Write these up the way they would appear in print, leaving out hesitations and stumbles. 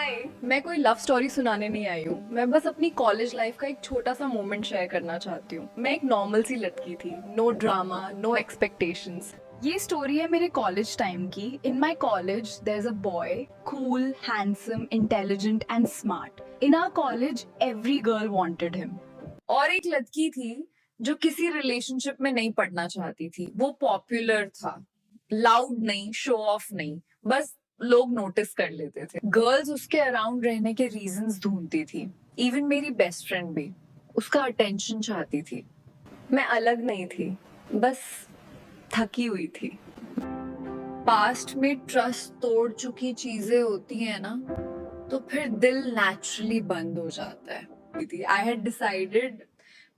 हाय। मैं कोई love story सुनाने नहीं आई हूँ। मैं बस अपनी कॉलेज लाइफ का एक छोटा सा मोमेंट शेयर करना चाहती हूँ। मैं एक नॉर्मल सी लड़की थी, नो ड्रामा, नो एक्सपेक्टेशंस। ये स्टोरी है मेरे कॉलेज टाइम की। In my college there is a boy, cool, handsome, intelligent and smart. In our college every girl wanted him. और एक लड़की थी जो किसी रिलेशनशिप में नहीं पड़ना चाहती थी। वो पॉपुलर था, लाउड नहीं, शो ऑफ नहीं, बस लोग नोटिस कर लेते थे। गर्ल्स उसके अराउंड रहने के रीजंस ढूंढती थी। इवन मेरी बेस्ट फ्रेंड भी उसका अटेंशन चाहती थी। मैं अलग नहीं थी, बस थकी हुई थी। पास्ट में ट्रस्ट तोड़ चुकी चीजें होती है ना, तो फिर दिल नेचुरली बंद हो जाता है। आई हैड डिसाइडेड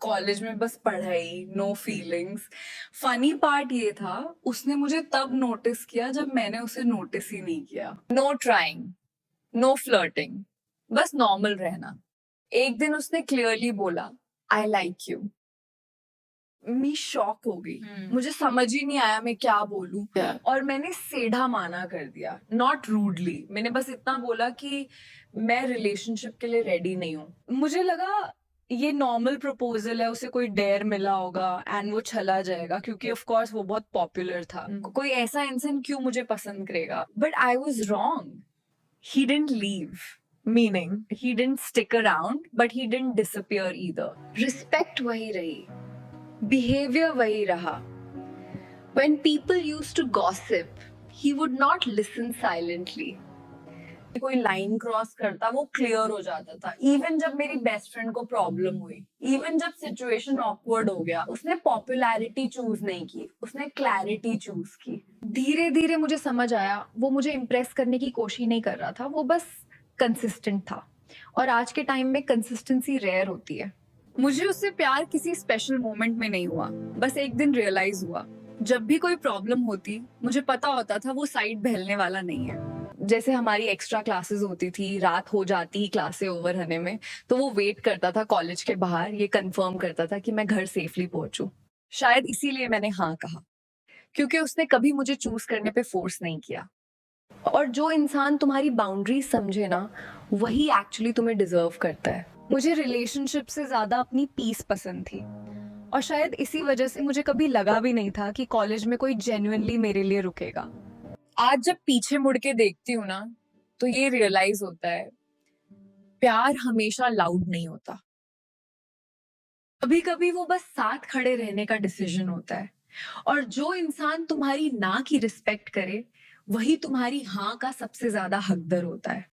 कॉलेज में बस पढ़ाई, नो फीलिंग्स। फनी पार्ट ये था, उसने मुझे तब नोटिस किया जब मैंने उसे नोटिस ही नहीं किया। नो ट्राइंग, नो फ्लर्टिंग, बस नॉर्मल रहना। एक दिन उसने क्लियरली बोला, आई लाइक यू। मैं शॉक हो गई। मुझे समझ ही नहीं आया मैं क्या बोलूं। और मैंने सीधा माना कर दिया, नॉट रूडली। मैंने बस इतना बोला कि मैं रिलेशनशिप के लिए रेडी नहीं हूँ। मुझे लगा ये नॉर्मल प्रपोजल है, उसे कोई डेयर मिला होगा एंड वो चला जाएगा, क्योंकि ऑफ कोर्स वो बहुत पॉपुलर था। कोई ऐसा इंसान क्यों मुझे पसंद करेगा। But I was wrong. He didn't leave, meaning he didn't stick around, but he didn't disappear either. Respect वही रही, behavior वही रहा. When people used to gossip, he would not listen silently. कोई लाइन क्रॉस करता, वो clear हो जाता था। इवन जब मेरी बेस्ट फ्रेंड को प्रॉब्लम हुई, इवन जब सिचुएशन ऑकवर्ड हो गया, उसने पॉपुलैरिटी चूज नहीं की, उसने क्लैरिटी चूज की। धीरे धीरे मुझे समझ आया, वो मुझे इम्प्रेस करने की कोशिश नहीं कर रहा था, वो बस कंसिस्टेंट था। और आज के टाइम में कंसिस्टेंसी रेयर होती है। मुझे उससे प्यार किसी स्पेशल मोमेंट में नहीं हुआ, बस एक दिन रियलाइज हुआ। जब भी कोई प्रॉब्लम होती, मुझे पता होता था वो साइड बहलने वाला नहीं है। जैसे हमारी एक्स्ट्रा क्लासेस होती थी, रात हो जाती क्लासे ओवर होने में, तो वो वेट करता था कॉलेज के बाहर, ये कंफर्म करता था कि मैं घर सेफली पहुंचूं। शायद इसीलिए मैंने हाँ कहा, क्योंकि उसने कभी मुझे चूज करने पे फोर्स नहीं किया। और जो इंसान तुम्हारी बाउंड्री समझे ना, वही एक्चुअली तुम्हें डिजर्व करता है। मुझे रिलेशनशिप से ज्यादा अपनी पीस पसंद थी, और शायद इसी वजह से मुझे कभी लगा भी नहीं था कि कॉलेज में कोई जेन्युइनली मेरे लिए रुकेगा। आज जब पीछे मुड़ के देखती हूँ ना, तो ये रियलाइज होता है, प्यार हमेशा लाउड नहीं होता। कभी कभी वो बस साथ खड़े रहने का डिसीजन होता है। और जो इंसान तुम्हारी ना की रिस्पेक्ट करे, वही तुम्हारी हाँ का सबसे ज्यादा हकदार होता है।